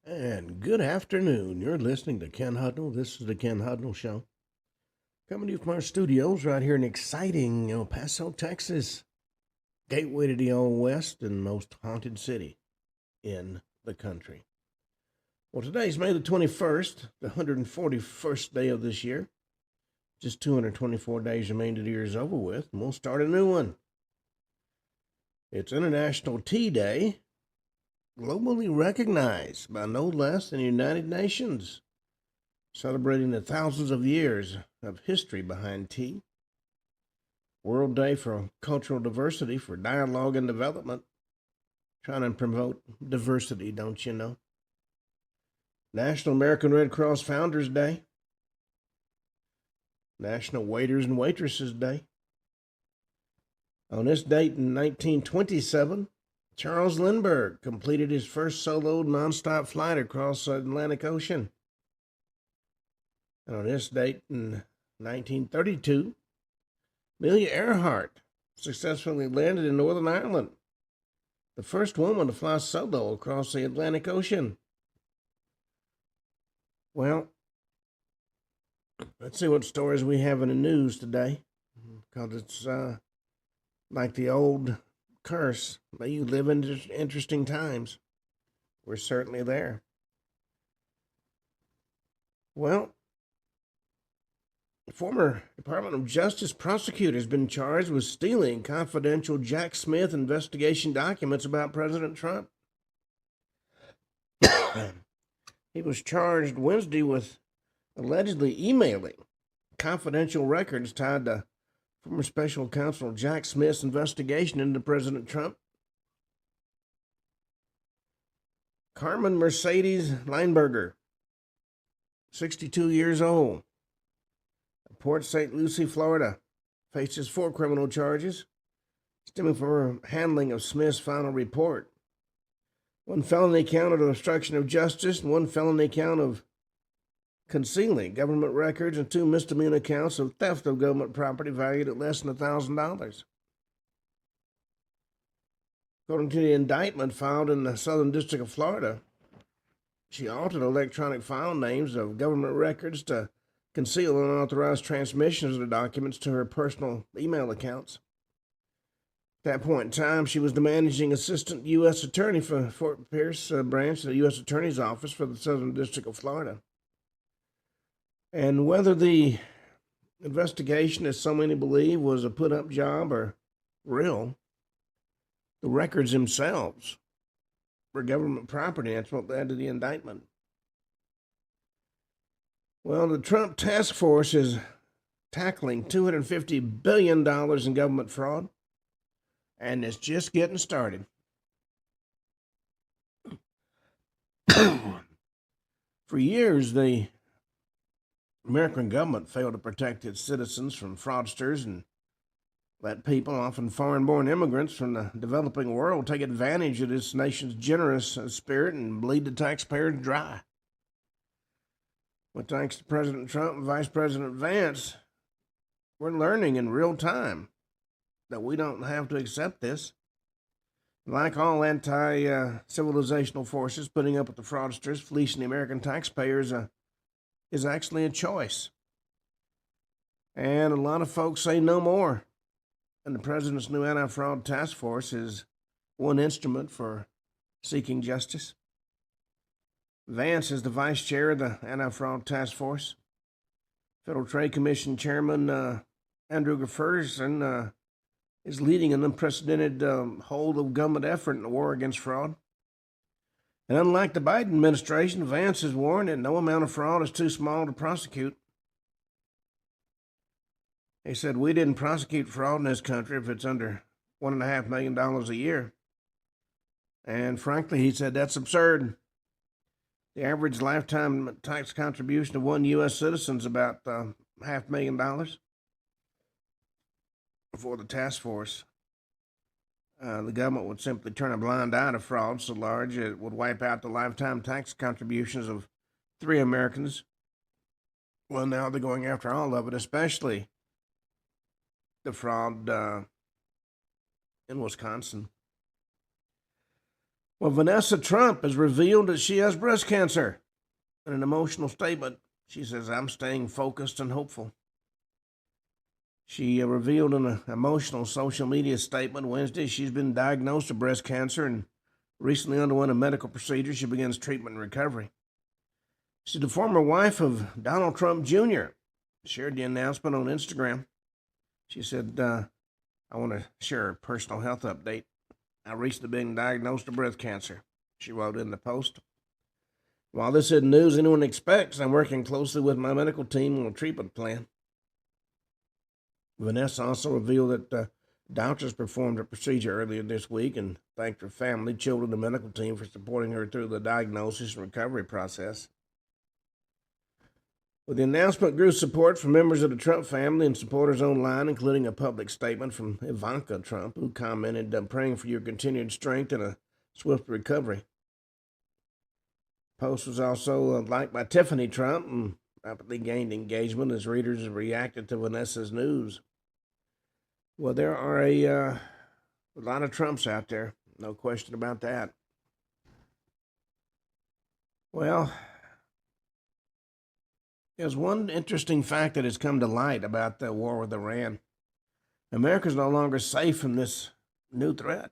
And good afternoon. You're listening to Ken Hudnall. This is the Ken Hudnall Show. Coming to you from our studios right here in exciting El Paso, Texas. Gateway to the Old West and most haunted city in the country. Well, today's May the 21st, the 141st day of this year. Just 224 days remain to the year's over with, and we'll start a new one. It's International Tea Day, globally recognized by no less than the United Nations, celebrating the thousands of years of history behind tea. World Day for Cultural Diversity, for Dialogue and Development, trying to promote diversity, don't you know? National American Red Cross Founders Day, National Waiters and Waitresses Day. On this date in 1927, Charles Lindbergh completed his first solo nonstop flight across the Atlantic Ocean. And on this date in 1932, Amelia Earhart successfully landed in Northern Ireland, the first woman to fly solo across the Atlantic Ocean. Well, let's see what stories we have in the news today, because it's like the old curse, may you live in interesting times. We're certainly there. Well, the former Department of Justice prosecutor has been charged with stealing confidential Jack Smith investigation documents about President Trump. He was charged Wednesday with allegedly emailing confidential records tied to former special counsel Jack Smith's investigation into President Trump. Carmen Mercedes Lineberger, 62 years old, of Port St. Lucie, Florida, faces 4 criminal charges stemming from her handling of Smith's final report. 1 felony count of obstruction of justice and 1 felony count of concealing government records and 2 misdemeanor counts of theft of government property valued at less than $1,000. According to the indictment filed in the Southern District of Florida, she altered electronic file names of government records to conceal unauthorized transmissions of the documents to her personal email accounts. At that point in time, she was the managing assistant U.S. attorney for Fort Pierce branch of the U.S. Attorney's Office for the Southern District of Florida. And whether the investigation, as so many believe, was a put-up job or real, the records themselves were government property. That's what led to the indictment. Well, the Trump task force is tackling $250 billion in government fraud, and it's just getting started. For years, the American government failed to protect its citizens from fraudsters and let people, often foreign-born immigrants from the developing world, take advantage of this nation's generous spirit and bleed the taxpayers dry. But thanks to President Trump and Vice President Vance, we're learning in real time that we don't have to accept this. Like all anti-civilizational forces, putting up with the fraudsters, fleecing the American taxpayers is actually a choice. And a lot of folks say no more. And the president's new anti-fraud task force is one instrument for seeking justice. Vance is the vice chair of the anti-fraud task force. Federal Trade Commission Chairman Andrew Gerferson is leading an unprecedented hold of government effort in the war against fraud. And unlike the Biden administration, Vance has warned that no amount of fraud is too small to prosecute. He said, "We didn't prosecute fraud in this country if it's under $1.5 million a year." And frankly, he said, that's absurd. The average lifetime tax contribution of one U.S. citizen is about $500,000. For the task force, the government would simply turn a blind eye to fraud so large it would wipe out the lifetime tax contributions of 3 Americans. Well, now they're going after all of it, especially the fraud in Wisconsin. Well, Vanessa Trump has revealed that she has breast cancer. In an emotional statement, she says, "I'm staying focused and hopeful." She revealed in an emotional social media statement Wednesday she's been diagnosed with breast cancer and recently underwent a medical procedure. She begins treatment and recovery. She's the former wife of Donald Trump Jr. Shared the announcement on Instagram. She said, "I want to share a personal health update. I recently been diagnosed with breast cancer," she wrote in the post. "While this isn't news anyone expects, I'm working closely with my medical team on a treatment plan." Vanessa also revealed that doctors performed a procedure earlier this week and thanked her family, children, and medical team for supporting her through the diagnosis and recovery process. Well, the announcement grew support from members of the Trump family and supporters online, including a public statement from Ivanka Trump, who commented, "I'm praying for your continued strength and a swift recovery." The post was also liked by Tiffany Trump and rapidly gained engagement as readers reacted to Vanessa's news. Well, there are a lot of Trumps out there, no question about that. Well, there's one interesting fact that has come to light about the war with Iran. America's no longer safe from this new threat.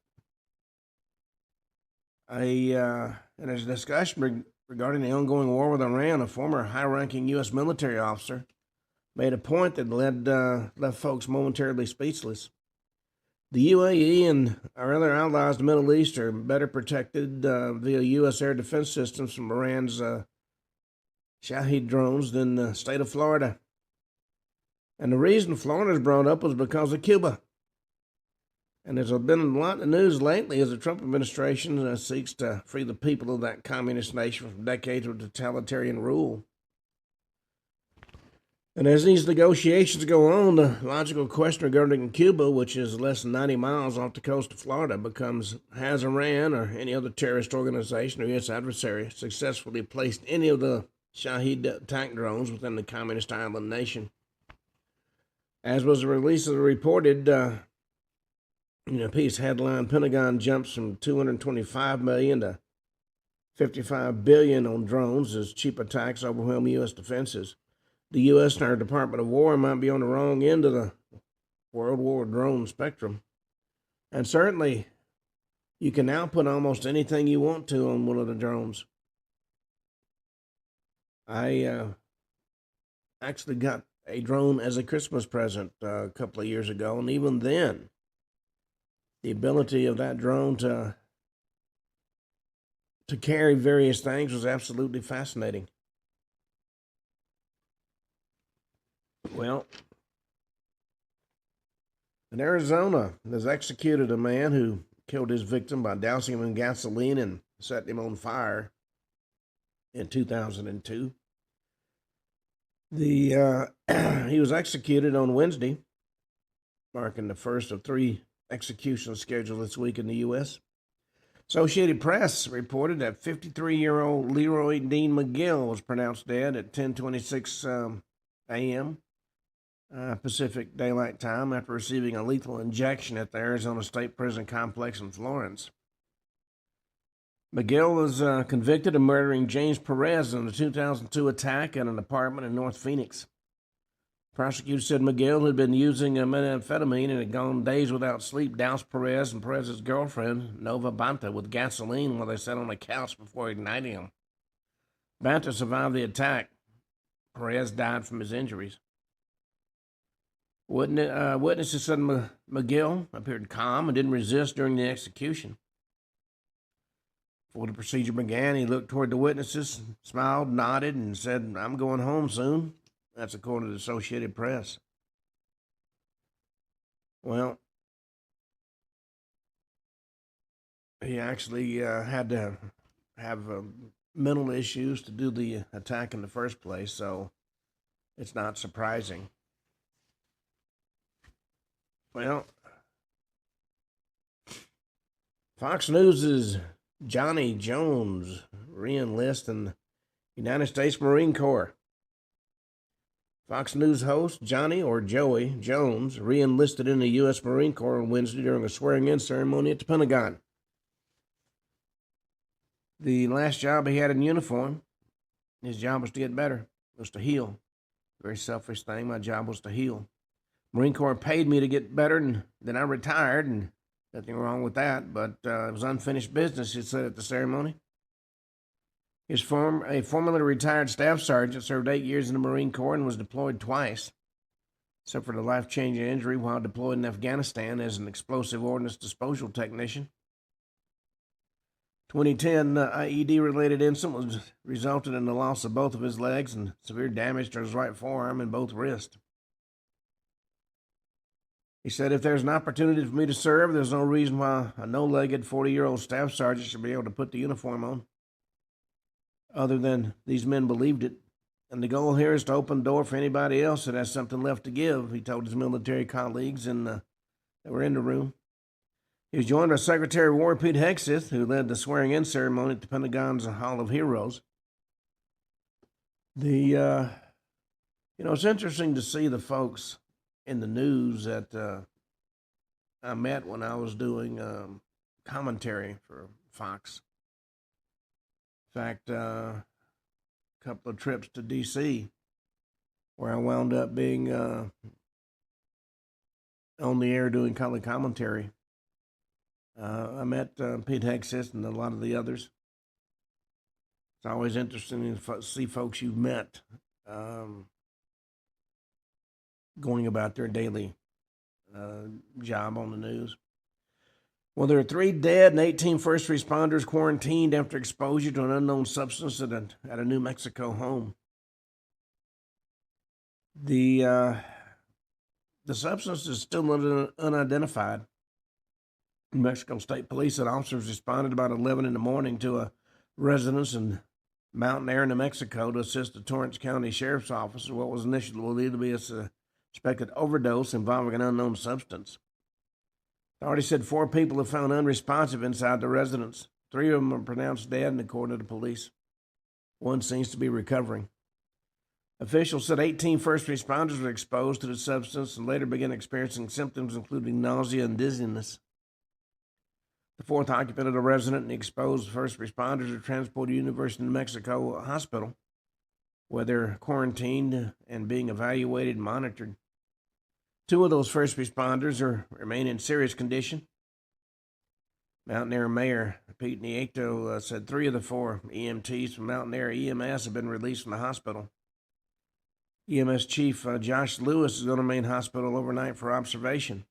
In a discussion regarding the ongoing war with Iran, a former high-ranking U.S. military officer made a point that left folks momentarily speechless. The UAE and our other allies in the Middle East are better protected via U.S. air defense systems from Iran's Shahed drones than the state of Florida. And the reason Florida's brought up was because of Cuba. And there's been a lot of news lately as the Trump administration seeks to free the people of that communist nation from decades of totalitarian rule. And as these negotiations go on, the logical question regarding Cuba, which is less than 90 miles off the coast of Florida, becomes, has Iran or any other terrorist organization or U.S. adversary successfully placed any of the Shahed attack drones within the communist island nation? As was the release of the reported piece headline, Pentagon jumps from $225 million to $55 billion on drones as cheap attacks overwhelm U.S. defenses. The U.S. and our Department of War might be on the wrong end of the World War drone spectrum. And certainly, you can now put almost anything you want to on one of the drones. I actually got a drone as a Christmas present a couple of years ago, and even then, the ability of that drone to carry various things was absolutely fascinating. Well, in Arizona, has executed a man who killed his victim by dousing him in gasoline and setting him on fire in 2002. He was executed on Wednesday, marking the first of 3 executions scheduled this week in the U.S. Associated Press reported that 53-year-old Leroy Dean McGill was pronounced dead at 10:26 a.m. Pacific Daylight Time after receiving a lethal injection at the Arizona State Prison Complex in Florence. McGill was convicted of murdering James Perez in the 2002 attack at an apartment in North Phoenix. Prosecutors said McGill had been using methamphetamine and had gone days without sleep, doused Perez and Perez's girlfriend, Nova Banta, with gasoline while they sat on a couch before igniting him. Banta survived the attack. Perez died from his injuries. Witnesses said McGill appeared calm and didn't resist during the execution. Before the procedure began, he looked toward the witnesses, smiled, nodded, and said, "I'm going home soon." That's according to the Associated Press. Well, he actually had to have mental issues to do the attack in the first place, so it's not surprising. Well, Fox News' Johnny Jones re-enlists in the United States Marine Corps. Fox News host Johnny, or Joey, Jones re-enlisted in the U.S. Marine Corps on Wednesday during a swearing-in ceremony at the Pentagon. The last job he had in uniform, his job was to get better, was to heal. Very selfish thing. My job was to heal. Marine Corps paid me to get better, and then I retired, and nothing wrong with that, but it was unfinished business, he said at the ceremony. A formerly retired staff sergeant, served 8 years in the Marine Corps and was deployed twice. Suffered a life-changing injury while deployed in Afghanistan as an explosive ordnance disposal technician. 2010 IED-related incident resulted in the loss of both of his legs and severe damage to his right forearm and both wrists. He said, if there's an opportunity for me to serve, there's no reason why a no-legged 40-year-old staff sergeant should be able to put the uniform on, other than these men believed it. And the goal here is to open the door for anybody else that has something left to give, he told his military colleagues that were in the room. He was joined by Secretary of War Pete Hegseth, who led the swearing-in ceremony at the Pentagon's Hall of Heroes. It's interesting to see the folks in the news that I met when I was doing commentary for Fox. In fact, a couple of trips to D.C. where I wound up being on the air doing color commentary. I met Pete Hegseth and a lot of the others. It's always interesting to see folks you've met going about their daily job on the news. Well, there are 3 dead and 18 first responders quarantined after exposure to an unknown substance at a New Mexico home. The substance is still unidentified. New Mexico State Police said officers responded about 11 in the morning to a residence in Mountain Air, New Mexico, to assist the Torrance County Sheriff's Office in what was initially believed to be a suspected overdose involving an unknown substance. Authorities said 4 people have found unresponsive inside the residence. 3 of them are pronounced dead, and according to the police, 1 seems to be recovering. Officials said 18 first responders were exposed to the substance and later began experiencing symptoms including nausea and dizziness. The 4th occupant of the resident and the exposed first responders are transported to University of New Mexico Hospital, where they're quarantined and being evaluated and monitored. 2 of those first responders remain in serious condition. Mountain Air Mayor Pete Nieto said 3 of the 4 EMTs from Mountain Air EMS have been released from the hospital. EMS Chief Josh Lewis is going to remain in hospital overnight for observation.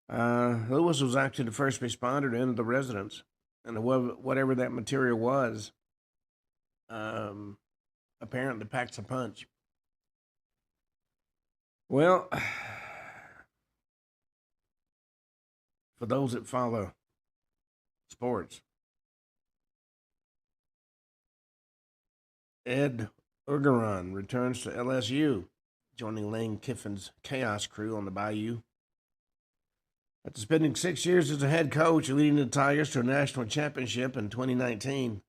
Lewis was actually the first responder to enter the residence, and whatever that material was, apparently packs a punch. Well, for those that follow sports, Ed Orgeron returns to LSU, joining Lane Kiffin's Chaos crew on the Bayou. After spending 6 years as a head coach and leading the Tigers to a national championship in 2019,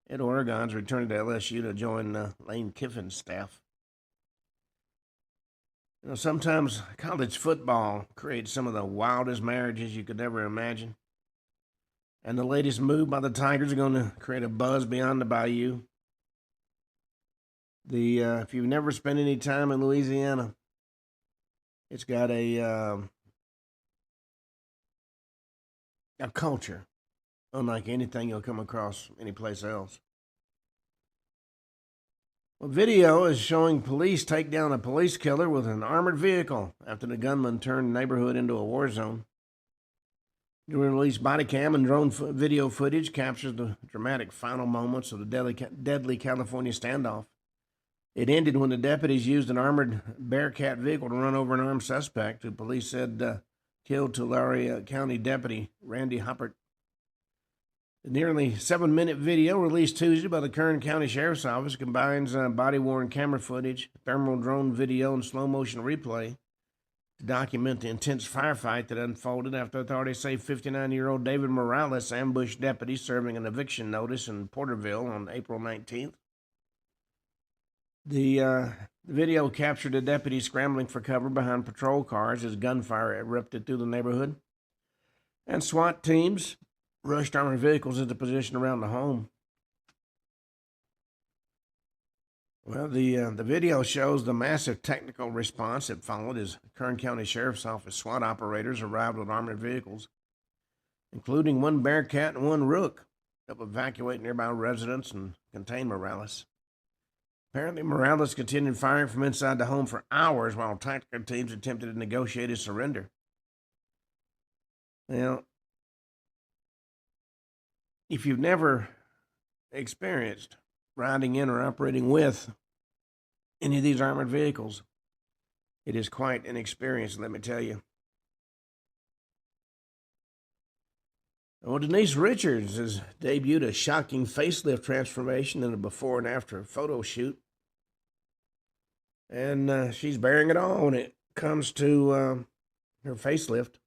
Ed Oregon's returned to LSU to join Lane Kiffin's staff. Sometimes college football creates some of the wildest marriages you could ever imagine. And the latest move by the Tigers are going to create a buzz beyond the Bayou. If you've never spent any time in Louisiana, it's got a culture unlike anything you'll come across anyplace else. Well, video is showing police take down a police killer with an armored vehicle after the gunman turned the neighborhood into a war zone. The released body cam and drone video footage captures the dramatic final moments of the deadly California standoff. It ended when the deputies used an armored Bearcat vehicle to run over an armed suspect who police said killed Tulare County Deputy Randy Hoppert. The nearly 7-minute video released Tuesday by the Kern County Sheriff's Office combines body-worn camera footage, thermal drone video, and slow-motion replay to document the intense firefight that unfolded after authorities say 59-year-old David Morales ambushed deputies serving an eviction notice in Porterville on April 19th. The video captured the deputies scrambling for cover behind patrol cars as gunfire erupted through the neighborhood. And SWAT teams rushed armored vehicles into position around the home. Well, the video shows the massive technical response that followed as Kern County Sheriff's Office SWAT operators arrived with armored vehicles, including one Bearcat and one Rook, to evacuate nearby residents and contain Morales. Apparently, Morales continued firing from inside the home for hours while tactical teams attempted to negotiate his surrender. Now, if you've never experienced riding in or operating with any of these armored vehicles, it is quite an experience, let me tell you. Well, Denise Richards has debuted a shocking facelift transformation in a before and after photo shoot. And she's bearing it all when it comes to her facelift.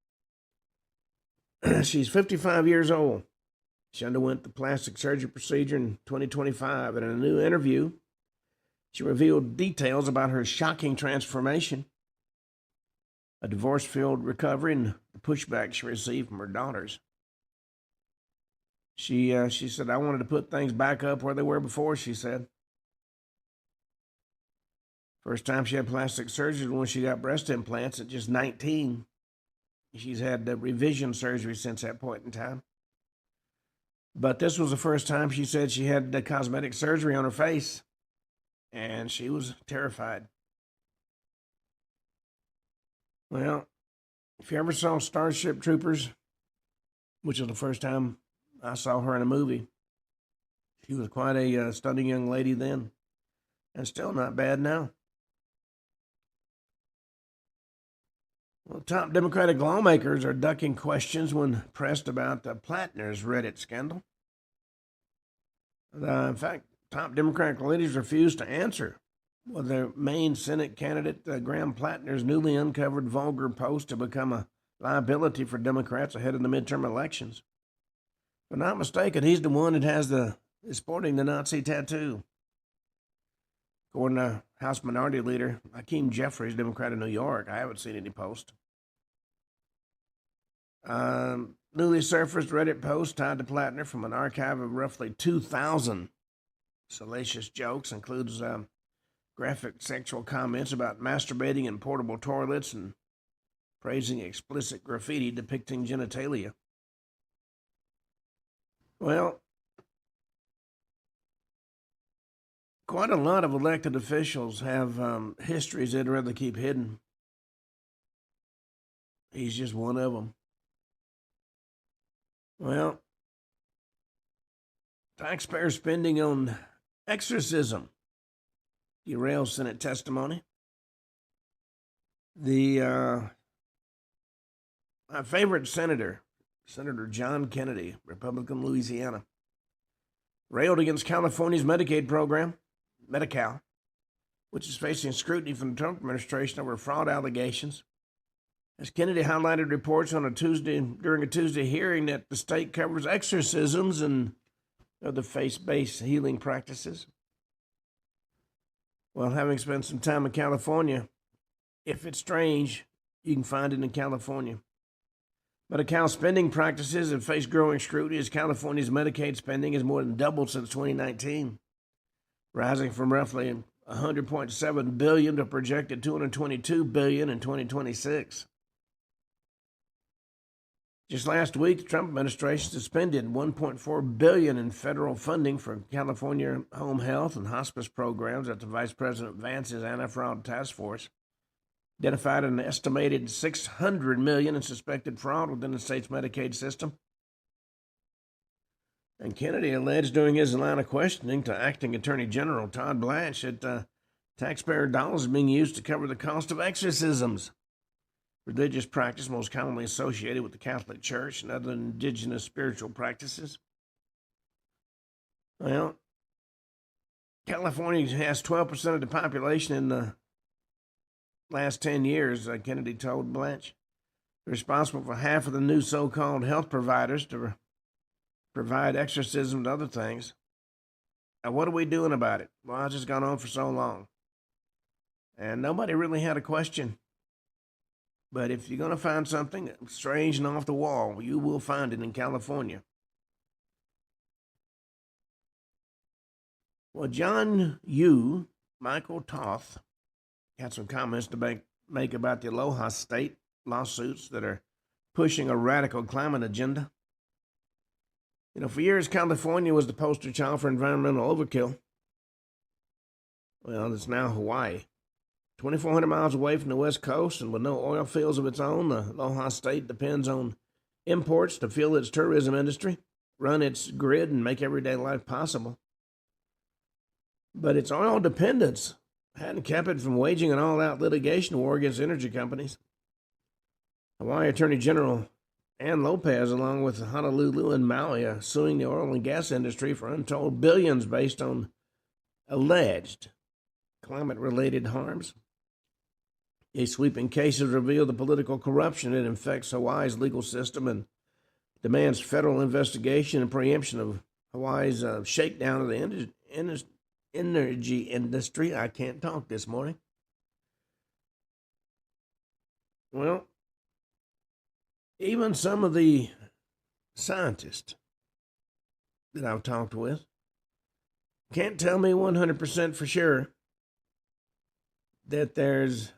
She's 55 years old. She underwent the plastic surgery procedure in 2025. And in a new interview, she revealed details about her shocking transformation, a divorce-filled recovery, and the pushback she received from her daughters. She said, "I wanted to put things back up where they were before," she said. First time she had plastic surgery was when she got breast implants at just 19. She's had revision surgery since that point in time. But this was the first time she said she had cosmetic surgery on her face, and she was terrified. Well, if you ever saw Starship Troopers, which was the first time I saw her in a movie, she was quite a stunning young lady then, and still not bad now. Well, top Democratic lawmakers are ducking questions when pressed about Plattner's Reddit scandal. In fact, top Democratic leaders refused to answer whether Maine Senate candidate Graham Plattner's newly uncovered vulgar post to become a liability for Democrats ahead of the midterm elections. If I'm not mistaken, he's the one that is sporting the Nazi tattoo. According to House Minority Leader Hakeem Jeffries, Democrat of New York, I haven't seen any post. Newly surfaced Reddit post tied to Plattner from an archive of roughly 2,000 salacious jokes includes graphic sexual comments about masturbating in portable toilets and praising explicit graffiti depicting genitalia. Well, quite a lot of elected officials have histories they'd rather keep hidden. He's just one of them. Well, taxpayer spending on exorcism derails Senate testimony. My favorite senator, Senator John Kennedy, Republican Louisiana, railed against California's Medicaid program, Medi-Cal, which is facing scrutiny from the Trump administration over fraud allegations. As Kennedy highlighted reports during a Tuesday hearing that the state covers exorcisms and other faith-based healing practices. Well, having spent some time in California, if it's strange, you can find it in California. Medi-Cal spending practices have faced growing scrutiny as California's Medicaid spending has more than doubled since 2019, rising from roughly $100.7 billion to a projected $222 billion in 2026. Just last week, the Trump administration suspended $1.4 billion in federal funding for California home health and hospice programs after Vice President Vance's anti-fraud task force identified an estimated $600 million in suspected fraud within the state's Medicaid system. And Kennedy alleged during his line of questioning to Acting Attorney General Todd Blanche that taxpayer dollars are being used to cover the cost of exorcisms, religious practice most commonly associated with the Catholic Church and other indigenous spiritual practices. Well, California has 12% of the population in the last 10 years, Kennedy told Blanche. They're responsible for half of the new so-called health providers to provide exorcism and other things. Now, what are we doing about it? Well, it's just gone on for so long. And nobody really had a question. But if you're going to find something strange and off the wall, you will find it in California. Well, John Yu, Michael Toth, had some comments to make about the Aloha State lawsuits that are pushing a radical climate agenda. For years, California was the poster child for environmental overkill. Well, it's now Hawaii. 2,400 miles away from the West Coast and with no oil fields of its own, the Aloha State depends on imports to fuel its tourism industry, run its grid, and make everyday life possible. But its oil dependence hadn't kept it from waging an all-out litigation war against energy companies. Hawaii Attorney General Ann Lopez, along with Honolulu and Maui, are suing the oil and gas industry for untold billions based on alleged climate-related harms. These sweeping cases reveal the political corruption that infects Hawaii's legal system and demands federal investigation and preemption of Hawaii's shakedown of the energy industry. I can't talk this morning. Well, even some of the scientists that I've talked with can't tell me 100% for sure that there's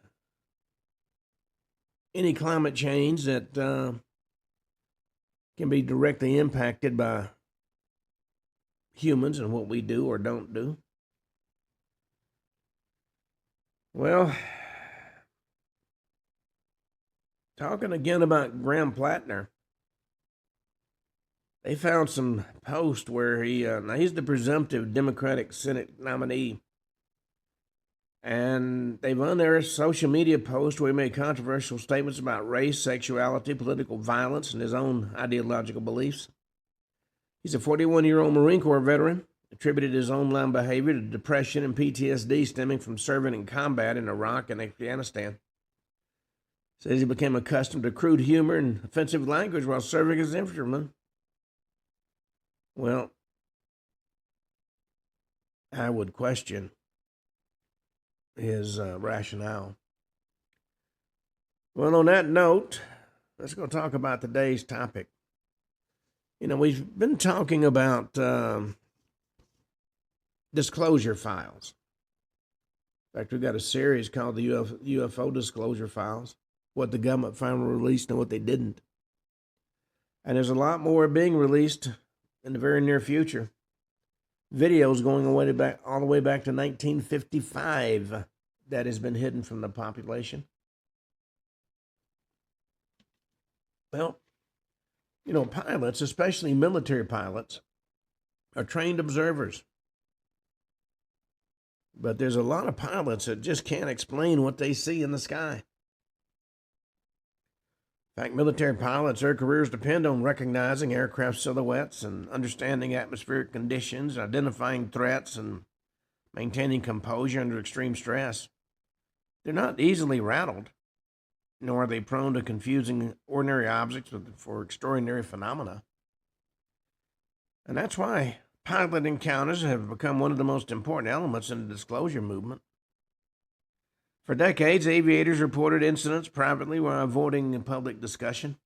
any climate change that can be directly impacted by humans and what we do or don't do. Well, talking again about Graham Plattner, they found some post where he's the presumptive Democratic Senate nominee, and they've unearthed social media posts where he made controversial statements about race, sexuality, political violence, and his own ideological beliefs. He's a 41-year-old Marine Corps veteran, attributed his online behavior to depression and PTSD stemming from serving in combat in Iraq and Afghanistan. Says he became accustomed to crude humor and offensive language while serving as infantryman. Well, I would question his rationale. Well, on that note, let's go talk about today's topic. We've been talking about disclosure files. In fact, we've got a series called the UFO Disclosure Files, what the government finally released and what they didn't. And there's a lot more being released in the very near future. Videos going all the way back to 1955 that has been hidden from the population. Well, pilots, especially military pilots, are trained observers. But there's a lot of pilots that just can't explain what they see in the sky. In fact, military pilots, their careers depend on recognizing aircraft silhouettes and understanding atmospheric conditions, identifying threats, and maintaining composure under extreme stress. They're not easily rattled, nor are they prone to confusing ordinary objects for extraordinary phenomena. And that's why pilot encounters have become one of the most important elements in the disclosure movement. For decades, aviators reported incidents privately while avoiding public discussion.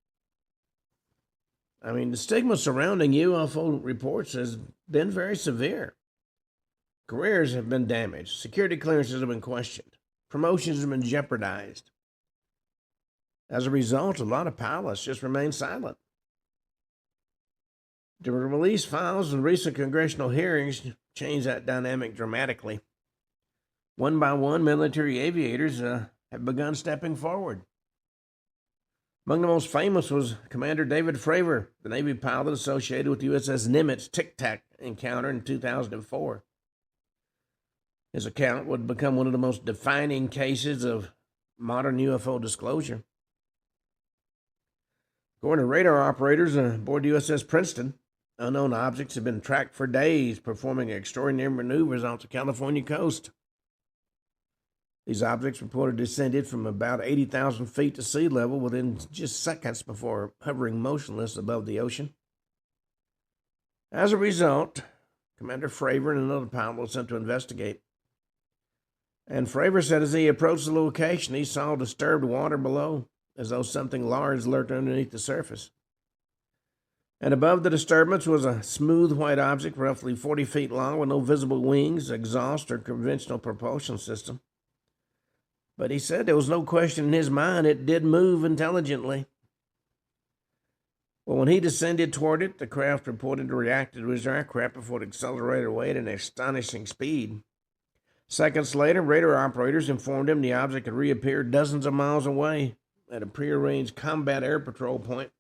The stigma surrounding UFO reports has been very severe. Careers have been damaged. Security clearances have been questioned. Promotions have been jeopardized. As a result, a lot of pilots just remain silent. The release files in recent congressional hearings changed that dynamic dramatically. One by one, military aviators have begun stepping forward. Among the most famous was Commander David Fravor, the Navy pilot associated with the USS Nimitz Tic Tac encounter in 2004. His account would become one of the most defining cases of modern UFO disclosure. According to radar operators aboard USS Princeton, unknown objects have been tracked for days, performing extraordinary maneuvers off the California coast. These objects reported descended from about 80,000 feet to sea level within just seconds before hovering motionless above the ocean. As a result, Commander Fravor and another pilot were sent to investigate. And Fravor said as he approached the location, he saw disturbed water below, as though something large lurked underneath the surface. And above the disturbance was a smooth white object roughly 40 feet long with no visible wings, exhaust, or conventional propulsion system. But he said there was no question in his mind it did move intelligently. Well, when he descended toward it, the craft reported to react to his aircraft before it accelerated away at an astonishing speed. Seconds later, radar operators informed him the object had reappeared dozens of miles away at a prearranged combat air patrol point.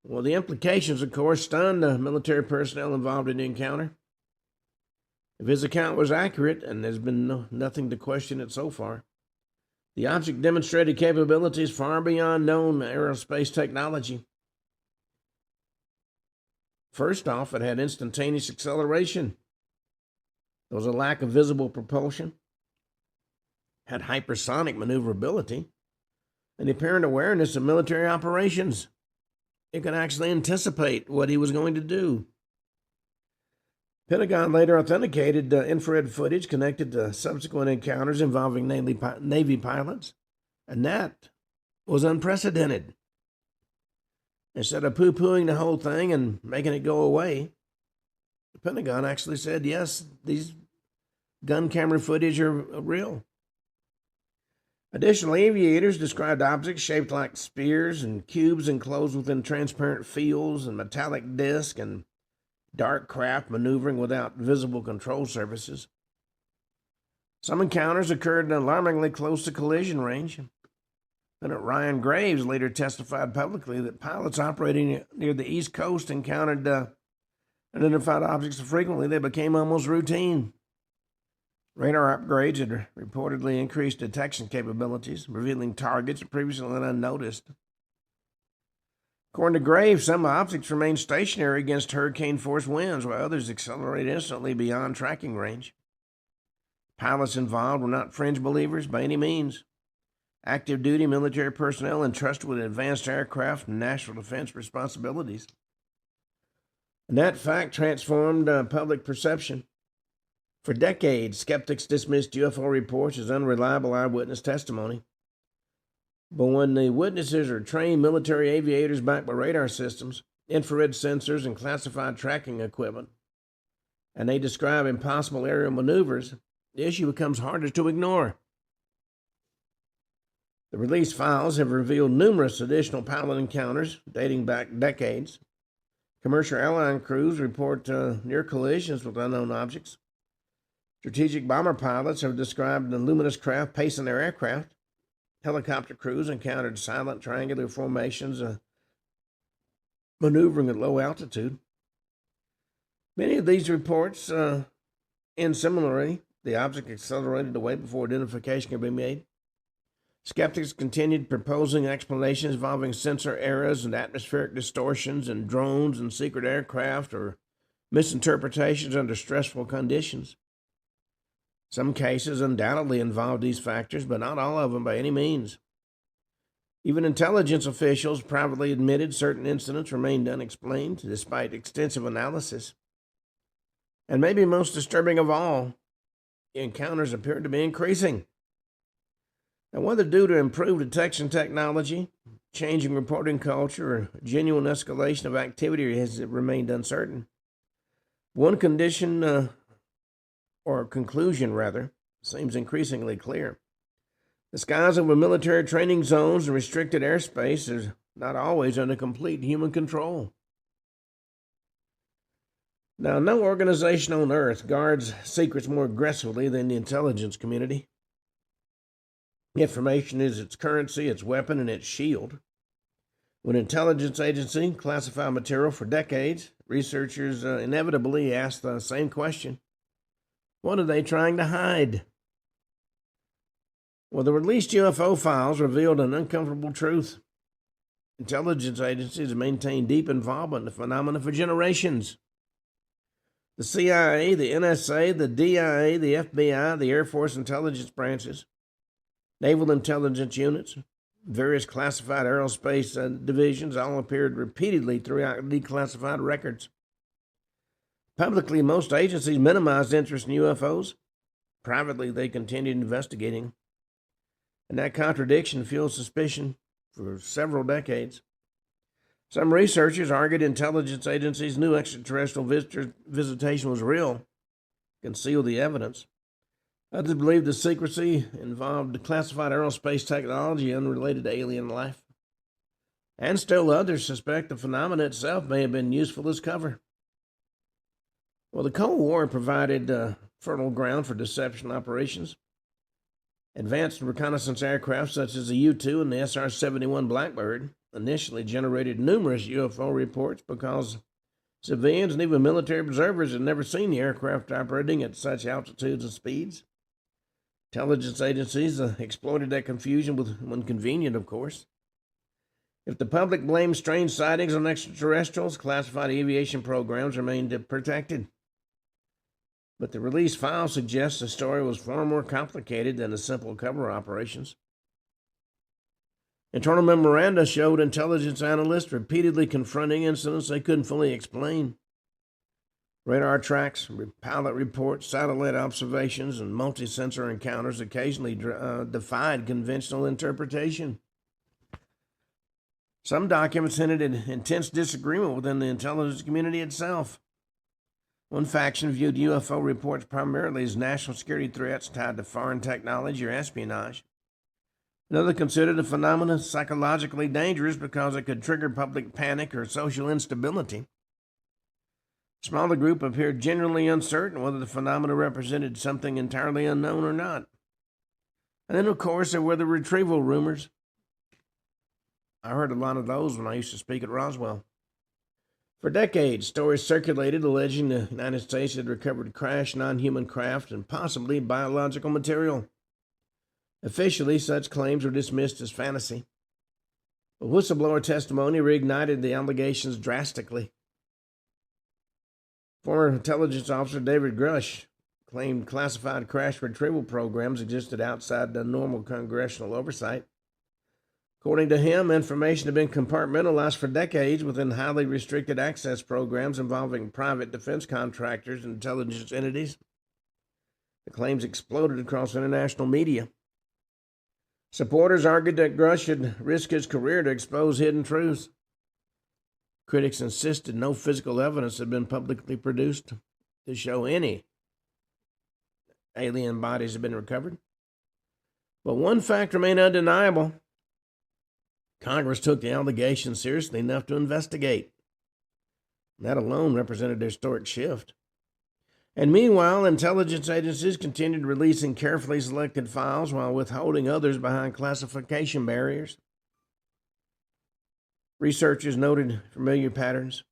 Well, the implications, of course, stunned the military personnel involved in the encounter. If his account was accurate, and there's been nothing to question it so far, the object demonstrated capabilities far beyond known aerospace technology. First off, it had instantaneous acceleration. There was a lack of visible propulsion, had hypersonic maneuverability, and the apparent awareness of military operations. It could actually anticipate what he was going to do. Pentagon later authenticated infrared footage connected to subsequent encounters involving Navy pilots, and that was unprecedented. Instead of poo-pooing the whole thing and making it go away, the Pentagon actually said, yes, these gun camera footage are real. Additionally, aviators described objects shaped like spears and cubes enclosed within transparent fields and metallic discs and dark craft maneuvering without visible control surfaces. Some encounters occurred alarmingly close to collision range. Lieutenant Ryan Graves later testified publicly that pilots operating near the East Coast encountered identified objects so frequently they became almost routine. Radar upgrades had reportedly increased detection capabilities, revealing targets previously unnoticed. According to Graves, some objects remained stationary against hurricane-force winds, while others accelerated instantly beyond tracking range. Pilots involved were not fringe believers by any means. Active-duty military personnel entrusted with advanced aircraft and national defense responsibilities. And that fact transformed public perception. For decades, skeptics dismissed UFO reports as unreliable eyewitness testimony. But when the witnesses are trained military aviators backed by radar systems, infrared sensors, and classified tracking equipment, and they describe impossible aerial maneuvers, the issue becomes harder to ignore. The released files have revealed numerous additional pilot encounters dating back decades. Commercial airline crews report near collisions with unknown objects. Strategic bomber pilots have described the luminous craft pacing their aircraft. Helicopter crews encountered silent triangular formations maneuvering at low altitude. Many of these reports end similarly. The object accelerated away before identification could be made. Skeptics continued proposing explanations involving sensor errors and atmospheric distortions and drones and secret aircraft or misinterpretations under stressful conditions. Some cases undoubtedly involve these factors, but not all of them by any means. Even intelligence officials privately admitted certain incidents remained unexplained despite extensive analysis. And maybe most disturbing of all, the encounters appeared to be increasing. Now, whether due to improved detection technology, changing reporting culture, or genuine escalation of activity has remained uncertain. One condition or conclusion, rather, seems increasingly clear. The skies over military training zones and restricted airspace are not always under complete human control. Now, no organization on Earth guards secrets more aggressively than the intelligence community. Information is its currency, its weapon, and its shield. When an intelligence agency classified material for decades, researchers inevitably asked the same question. What are they trying to hide? Well, the released UFO files revealed an uncomfortable truth. Intelligence agencies have maintained deep involvement in the phenomena for generations. The CIA, the NSA, the DIA, the FBI, the Air Force intelligence branches, naval intelligence units, various classified aerospace divisions all appeared repeatedly throughout declassified records. Publicly, most agencies minimized interest in UFOs. Privately, they continued investigating. And that contradiction fueled suspicion for several decades. Some researchers argued intelligence agencies knew extraterrestrial visitation was real, concealed the evidence. Others believed the secrecy involved classified aerospace technology unrelated to alien life. And still others suspect the phenomenon itself may have been useful as cover. Well, the Cold War provided fertile ground for deception operations. Advanced reconnaissance aircraft such as the U-2 and the SR-71 Blackbird initially generated numerous UFO reports because civilians and even military observers had never seen the aircraft operating at such altitudes and speeds. Intelligence agencies exploited that confusion when convenient, of course. If the public blamed strange sightings on extraterrestrials, classified aviation programs remained protected. But the release file suggests the story was far more complicated than the simple cover operations. Internal memoranda showed intelligence analysts repeatedly confronting incidents they couldn't fully explain. Radar tracks, pilot reports, satellite observations, and multi-sensor encounters occasionally defied conventional interpretation. Some documents hinted at intense disagreement within the intelligence community itself. One faction viewed UFO reports primarily as national security threats tied to foreign technology or espionage. Another considered the phenomenon psychologically dangerous because it could trigger public panic or social instability. A smaller group appeared genuinely uncertain whether the phenomena represented something entirely unknown or not. And then, of course, there were the retrieval rumors. I heard a lot of those when I used to speak at Roswell. For decades, stories circulated alleging the United States had recovered crashed non-human craft and possibly biological material. Officially, such claims were dismissed as fantasy. But whistleblower testimony reignited the allegations drastically. Former intelligence officer David Grush claimed classified crash retrieval programs existed outside the normal congressional oversight. According to him, information had been compartmentalized for decades within highly restricted access programs involving private defense contractors and intelligence entities. The claims exploded across international media. Supporters argued that Grush should risk his career to expose hidden truths. Critics insisted no physical evidence had been publicly produced to show any alien bodies had been recovered. But one fact remained undeniable. Congress took the allegations seriously enough to investigate. That alone represented a historic shift. And meanwhile, intelligence agencies continued releasing carefully selected files while withholding others behind classification barriers. Researchers noted familiar patterns: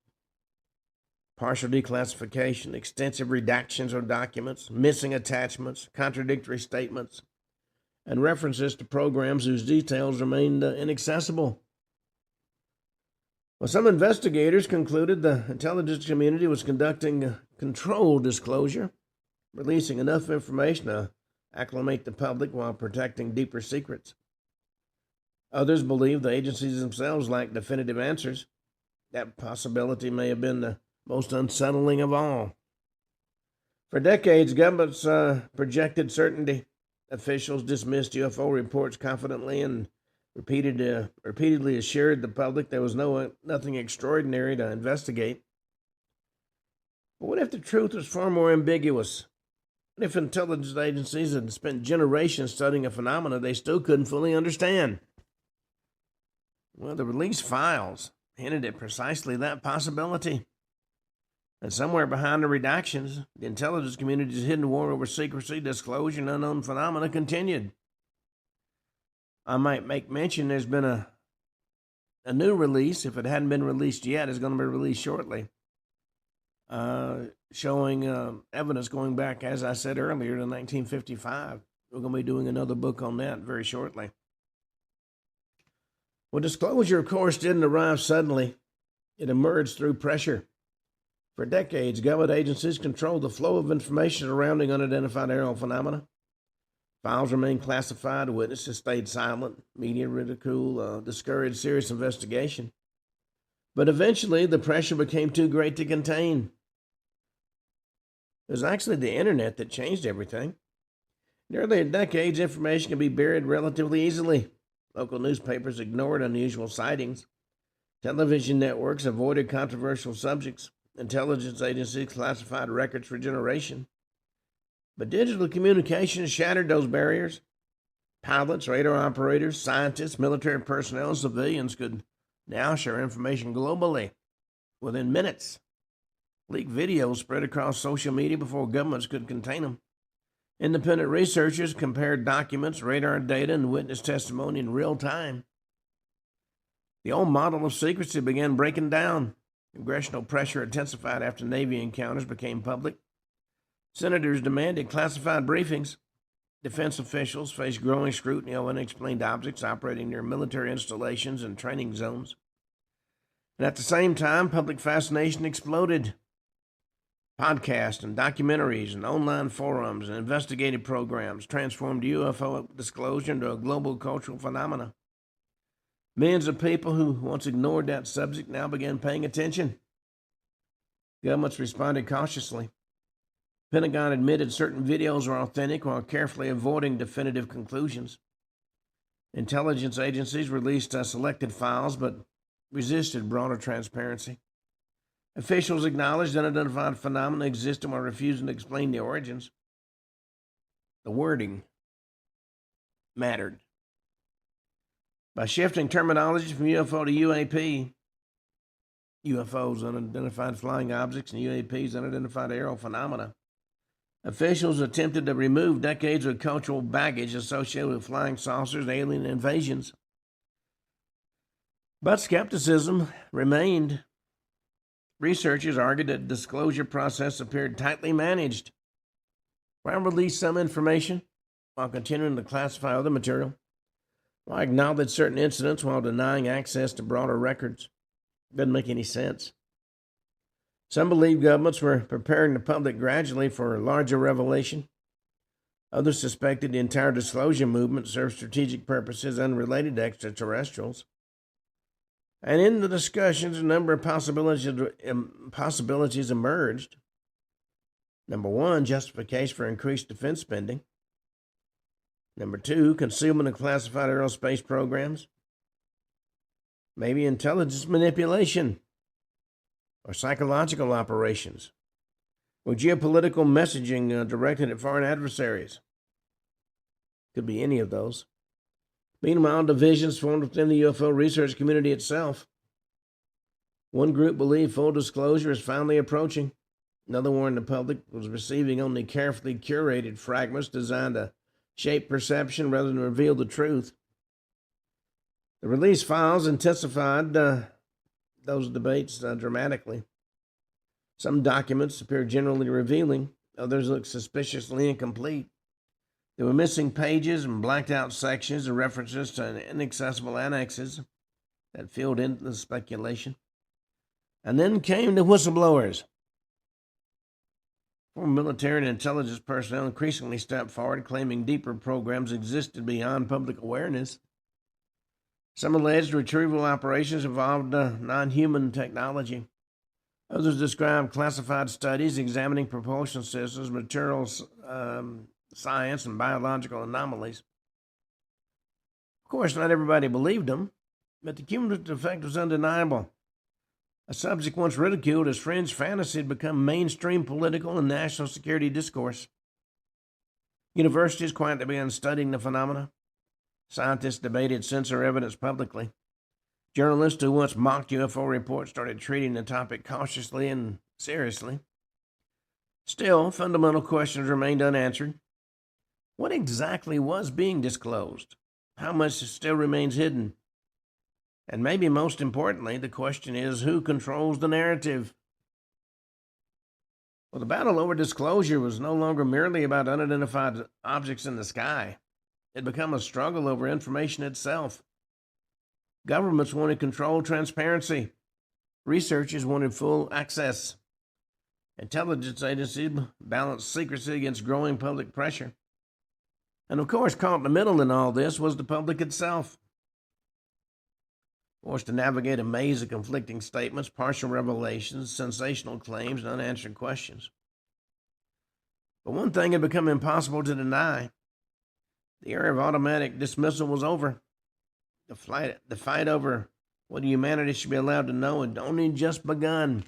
partial declassification, extensive redactions of documents, missing attachments, contradictory statements, and references to programs whose details remained inaccessible. Well, some investigators concluded the intelligence community was conducting controlled disclosure, releasing enough information to acclimate the public while protecting deeper secrets. Others believed the agencies themselves lacked definitive answers. That possibility may have been the most unsettling of all. For decades, governments projected certainty. Officials dismissed UFO reports confidently and repeatedly assured the public there was nothing extraordinary to investigate. But what if the truth was far more ambiguous? What if intelligence agencies had spent generations studying a phenomena they still couldn't fully understand? Well, the release files hinted at precisely that possibility. And somewhere behind the redactions, the intelligence community's hidden war over secrecy, disclosure, and unknown phenomena continued. I might make mention there's been a new release, if it hadn't been released yet, it's going to be released shortly, showing evidence going back, as I said earlier, to 1955. We're going to be doing another book on that very shortly. Well, disclosure, of course, didn't arrive suddenly. It emerged through pressure. For decades, government agencies controlled the flow of information surrounding unidentified aerial phenomena. Files remained classified, witnesses stayed silent, media ridicule discouraged serious investigation. But eventually, the pressure became too great to contain. It was actually the internet that changed everything. In earlier decades, information could be buried relatively easily. Local newspapers ignored unusual sightings. Television networks avoided controversial subjects. Intelligence agencies classified records for generation. But digital communications shattered those barriers. Pilots, radar operators, scientists, military personnel, and civilians could now share information globally within minutes. Leaked videos spread across social media before governments could contain them. Independent researchers compared documents, radar data, and witness testimony in real time. The old model of secrecy began breaking down. Congressional pressure intensified after Navy encounters became public. Senators demanded classified briefings. Defense officials faced growing scrutiny of unexplained objects operating near military installations and training zones. And at the same time, public fascination exploded. Podcasts and documentaries and online forums and investigative programs transformed UFO disclosure into a global cultural phenomenon. Millions of people who once ignored that subject now began paying attention. Governments responded cautiously. Pentagon admitted certain videos were authentic while carefully avoiding definitive conclusions. Intelligence agencies released selected files but resisted broader transparency. Officials acknowledged unidentified phenomena existed while refusing to explain the origins. The wording mattered. By shifting terminology from UFO to UAP, UFOs, unidentified flying objects, and UAPs, unidentified aerial phenomena, officials attempted to remove decades of cultural baggage associated with flying saucers and alien invasions. But skepticism remained. Researchers argued that the disclosure process appeared tightly managed. Why release some information while continuing to classify other material? Why acknowledge certain incidents while denying access to broader records? Doesn't make any sense. Some believe governments were preparing the public gradually for a larger revelation. Others suspected the entire disclosure movement served strategic purposes unrelated to extraterrestrials. And in the discussions, a number of possibilities emerged. Number one, justification for increased defense spending. Number two, concealment of classified aerospace programs. Maybe intelligence manipulation or psychological operations or geopolitical messaging directed at foreign adversaries. Could be any of those. Meanwhile, divisions formed within the UFO research community itself. One group believed full disclosure is finally approaching. Another warned the public was receiving only carefully curated fragments designed to shape perception rather than reveal the truth. The released files intensified those debates dramatically. Some documents appear generally revealing, others look suspiciously incomplete. There were missing pages and blacked out sections and references to inaccessible annexes that filled in the speculation. And then came the whistleblowers. Former military and intelligence personnel increasingly stepped forward, claiming deeper programs existed beyond public awareness. Some alleged retrieval operations involved non-human technology. Others described classified studies examining propulsion systems, materials, science, and biological anomalies. Of course, not everybody believed them, but the cumulative effect was undeniable. A subject once ridiculed as fringe fantasy had become mainstream political and national security discourse. Universities quietly began studying the phenomena. Scientists debated sensor evidence publicly. Journalists who once mocked UFO reports started treating the topic cautiously and seriously. Still, fundamental questions remained unanswered. What exactly was being disclosed? How much still remains hidden? And maybe most importantly, the question is, who controls the narrative? Well, the battle over disclosure was no longer merely about unidentified objects in the sky. It had become a struggle over information itself. Governments wanted control, transparency. Researchers wanted full access. Intelligence agencies balanced secrecy against growing public pressure. And of course, caught in the middle in all this was the public itself. Forced to navigate a maze of conflicting statements, partial revelations, sensational claims, and unanswered questions. But one thing had become impossible to deny. The era of automatic dismissal was over. The fight over what humanity should be allowed to know had only just begun.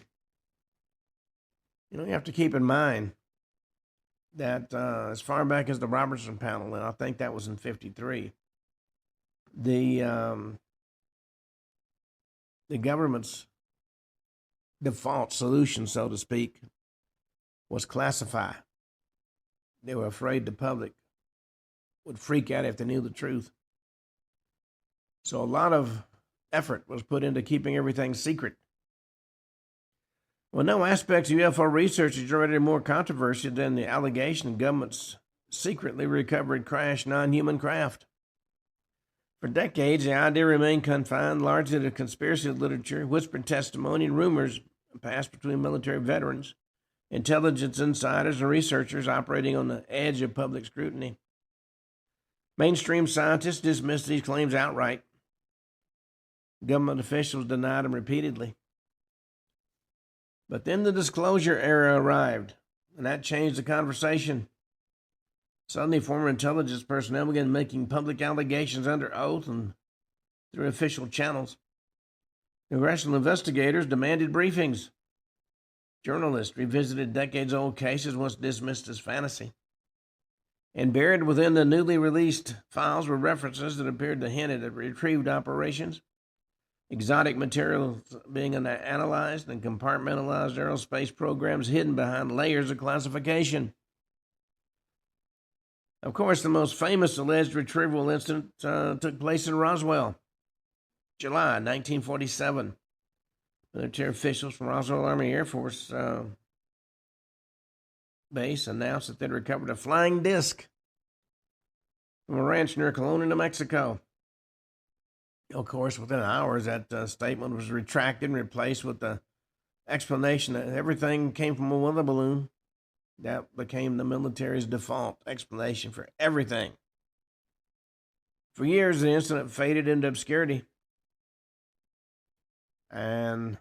You know, you have to keep in mind that as far back as the Robertson panel, and I think that was in '53, the government's default solution, so to speak, was classify. They were afraid the public would freak out if they knew the truth. So a lot of effort was put into keeping everything secret. Well, no aspects of UFO research is generated more controversy than the allegation governments secretly recovered crashed non-human craft. For decades, the idea remained confined largely to conspiracy literature, whispered testimony, and rumors passed between military veterans, intelligence insiders, and researchers operating on the edge of public scrutiny. Mainstream scientists dismissed these claims outright. Government officials denied them repeatedly. But then the disclosure era arrived, and that changed the conversation. Suddenly, former intelligence personnel began making public allegations under oath and through official channels. Congressional investigators demanded briefings. Journalists revisited decades-old cases once dismissed as fantasy. And buried within the newly released files were references that appeared to hint at retrieved operations, exotic materials being analyzed, and compartmentalized aerospace programs hidden behind layers of classification. Of course, the most famous alleged retrieval incident took place in Roswell, July 1947. Military officials from Roswell Army Air Force Base announced that they'd recovered a flying disc from a ranch near Kelowna, New Mexico. Of course, within hours, that statement was retracted and replaced with the explanation that everything came from a weather balloon. That became the military's default explanation for everything. For years, the incident faded into obscurity. And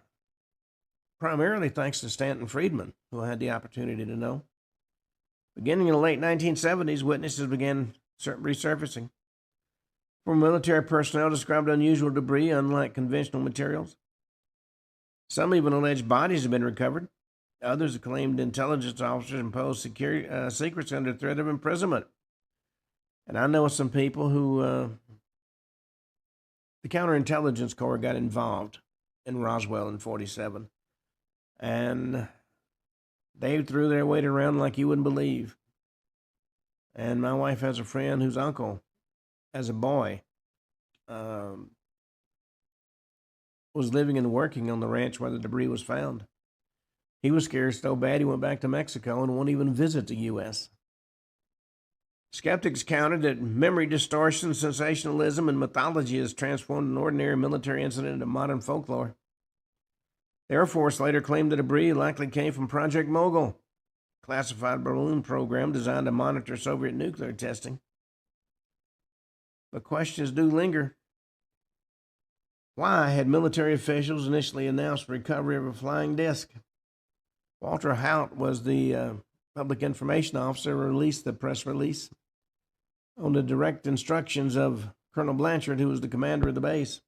primarily thanks to Stanton Friedman, who had the opportunity to know. Beginning in the late 1970s, witnesses began resurfacing. Former military personnel described unusual debris, unlike conventional materials. Some even alleged bodies had been recovered. Others claimed intelligence officers imposed secrets under threat of imprisonment. And I know some people who, the Counterintelligence Corps got involved in Roswell in '47. And they threw their weight around like you wouldn't believe. And my wife has a friend whose uncle, as a boy, was living and working on the ranch where the debris was found. He was scared so bad he went back to Mexico and won't even visit the U.S. Skeptics countered that memory distortion, sensationalism, and mythology has transformed an ordinary military incident into modern folklore. The Air Force later claimed the debris likely came from Project Mogul, a classified balloon program designed to monitor Soviet nuclear testing. But questions do linger. Why had military officials initially announced recovery of a flying disc? Walter Haut was the public information officer who released the press release on the direct instructions of Colonel Blanchard, who was the commander of the base.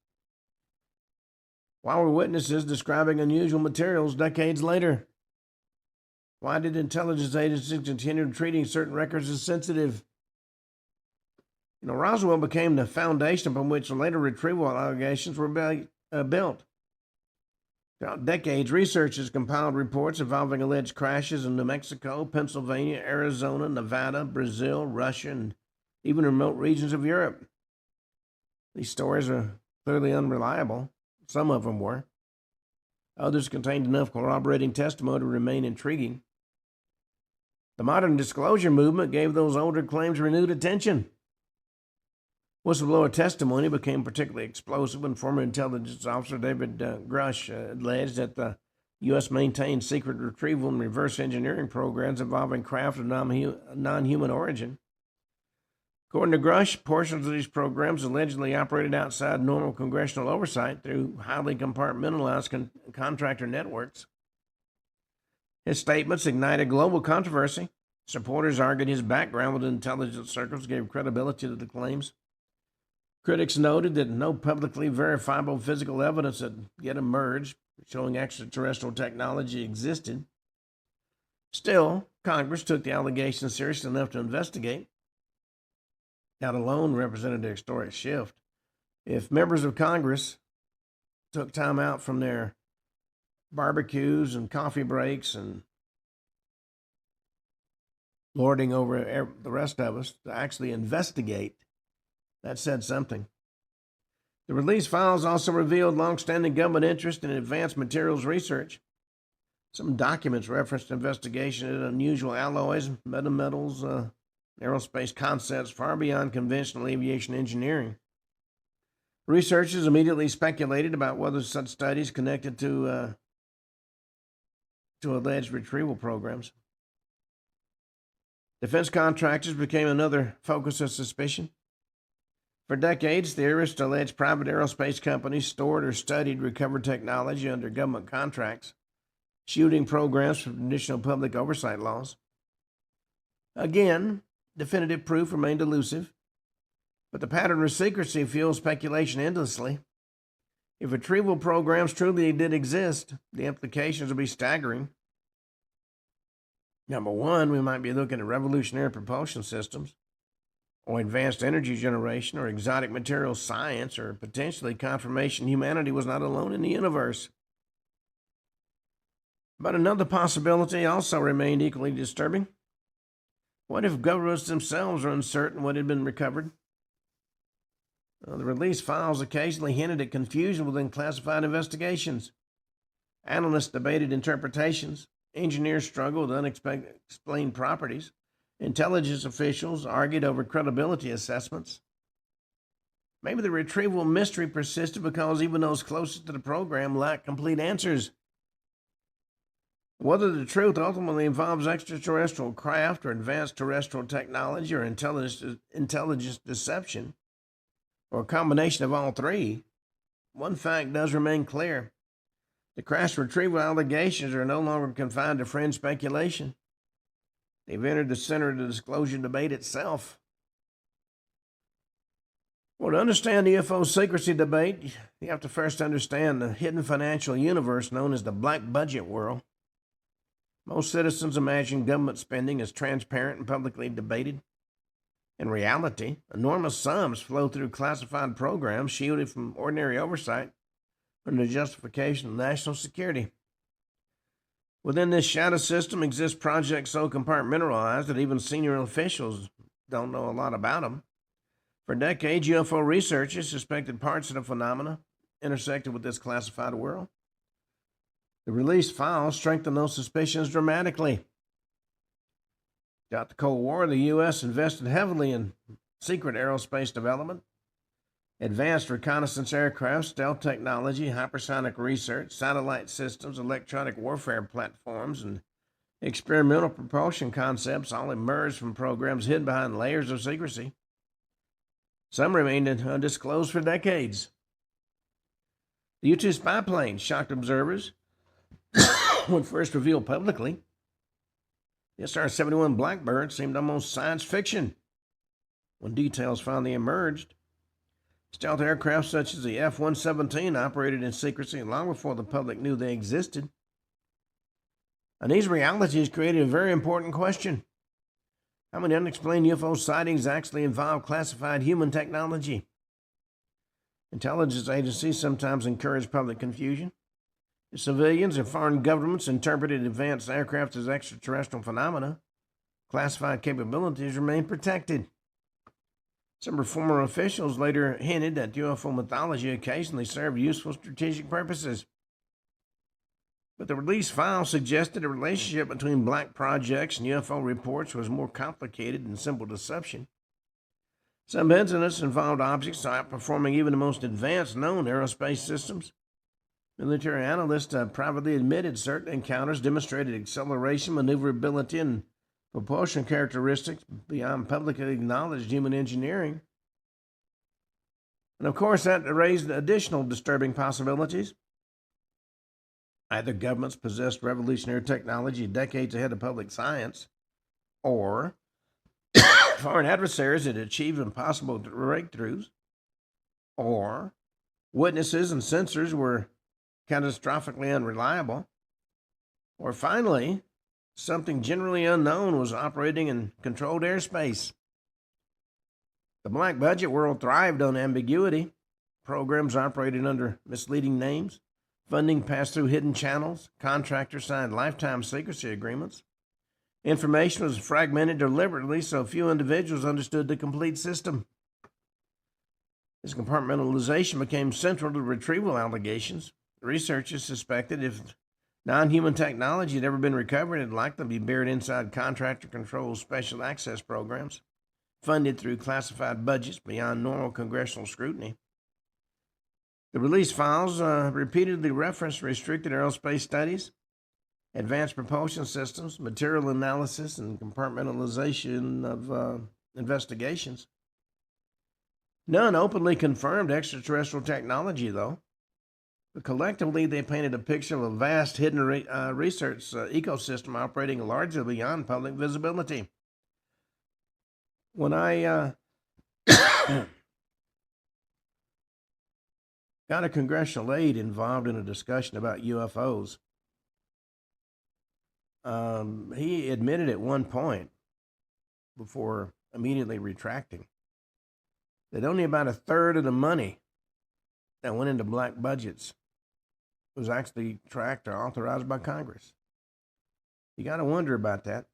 Why were witnesses describing unusual materials decades later? Why did intelligence agencies continue treating certain records as sensitive? You know, Roswell became the foundation upon which later retrieval allegations were built. Throughout decades, researchers compiled reports involving alleged crashes in New Mexico, Pennsylvania, Arizona, Nevada, Brazil, Russia, and even remote regions of Europe. These stories are clearly unreliable. Some of them were. Others contained enough corroborating testimony to remain intriguing. The modern disclosure movement gave those older claims renewed attention. Whistleblower testimony became particularly explosive when former intelligence officer David Grush alleged that the U.S. maintained secret retrieval and reverse engineering programs involving craft of non-human origin. According to Grush, portions of these programs allegedly operated outside normal congressional oversight through highly compartmentalized contractor networks. His statements ignited global controversy. Supporters argued his background with intelligence circles gave credibility to the claims. Critics noted that no publicly verifiable physical evidence had yet emerged showing extraterrestrial technology existed. Still, Congress took the allegations seriously enough to investigate. That alone represented a historic shift. If members of Congress took time out from their barbecues and coffee breaks and lording over the rest of us to actually investigate, that said something. The release files also revealed longstanding government interest in advanced materials research. Some documents referenced investigation into unusual alloys, metametals, aerospace concepts far beyond conventional aviation engineering. Researchers immediately speculated about whether such studies connected to alleged retrieval programs. Defense contractors became another focus of suspicion. For decades, theorists alleged private aerospace companies stored or studied recovered technology under government contracts, shielding programs from traditional public oversight laws. Again, definitive proof remained elusive, but the pattern of secrecy fueled speculation endlessly. If retrieval programs truly did exist, the implications would be staggering. Number one, we might be looking at revolutionary propulsion systems, or advanced energy generation, or exotic materials science, or potentially confirmation humanity was not alone in the universe. But another possibility also remained equally disturbing. What if governments themselves are uncertain what had been recovered? The release files occasionally hinted at confusion within classified investigations. Analysts debated interpretations. Engineers struggled with unexplained properties. Intelligence officials argued over credibility assessments. Maybe the retrieval mystery persisted because even those closest to the program lacked complete answers. Whether the truth ultimately involves extraterrestrial craft or advanced terrestrial technology or intelligence deception, or a combination of all three, one fact does remain clear. The crash retrieval allegations are no longer confined to fringe speculation. They've entered the center of the disclosure debate itself. Well, to understand the UFO secrecy debate, you have to first understand the hidden financial universe known as the black budget world. Most citizens imagine government spending as transparent and publicly debated. In reality, enormous sums flow through classified programs shielded from ordinary oversight under the justification of national security. Within this shadow system exist projects so compartmentalized that even senior officials don't know a lot about them. For decades, UFO researchers suspected parts of the phenomena intersected with this classified world. The released files strengthened those suspicions dramatically. Throughout the Cold War, the U.S. invested heavily in secret aerospace development. Advanced reconnaissance aircraft, stealth technology, hypersonic research, satellite systems, electronic warfare platforms, and experimental propulsion concepts all emerged from programs hidden behind layers of secrecy. Some remained undisclosed for decades. The U-2 spy plane shocked observers when first revealed publicly. The SR-71 Blackbird seemed almost science fiction when details finally emerged. Stealth aircraft such as the F-117 operated in secrecy long before the public knew they existed. And these realities created a very important question. How many unexplained UFO sightings actually involve classified human technology? Intelligence agencies sometimes encourage public confusion. If civilians and foreign governments interpreted advanced aircraft as extraterrestrial phenomena, classified capabilities remain protected. Some former officials later hinted that UFO mythology occasionally served useful strategic purposes. But the release file suggested a relationship between black projects and UFO reports was more complicated than simple deception. Some incidents involved objects outperforming even the most advanced known aerospace systems. Military analysts privately admitted certain encounters demonstrated acceleration, maneuverability, and propulsion characteristics beyond publicly acknowledged human engineering. And of course, that raised additional disturbing possibilities. Either governments possessed revolutionary technology decades ahead of public science, or foreign adversaries had achieved impossible breakthroughs or witnesses and sensors were catastrophically unreliable, or finally, something generally unknown was operating in controlled airspace. The black budget world thrived on ambiguity. Programs operated under misleading names, funding passed through hidden channels, contractors signed lifetime secrecy agreements. Information was fragmented deliberately so few individuals understood the complete system. This compartmentalization became central to retrieval allegations. Researchers suspected if non-human technology had ever been recovered, it would likely be buried inside contractor-controlled special access programs, funded through classified budgets beyond normal congressional scrutiny. The release files repeatedly referenced restricted aerospace studies, advanced propulsion systems, material analysis, and compartmentalization of investigations. None openly confirmed extraterrestrial technology, though. But collectively, they painted a picture of a vast hidden research ecosystem operating largely beyond public visibility. When I got a congressional aide involved in a discussion about UFOs, he admitted at one point, before immediately retracting, that only about a third of the money that went into black budgets was actually tracked or authorized by Congress. You got to wonder about that,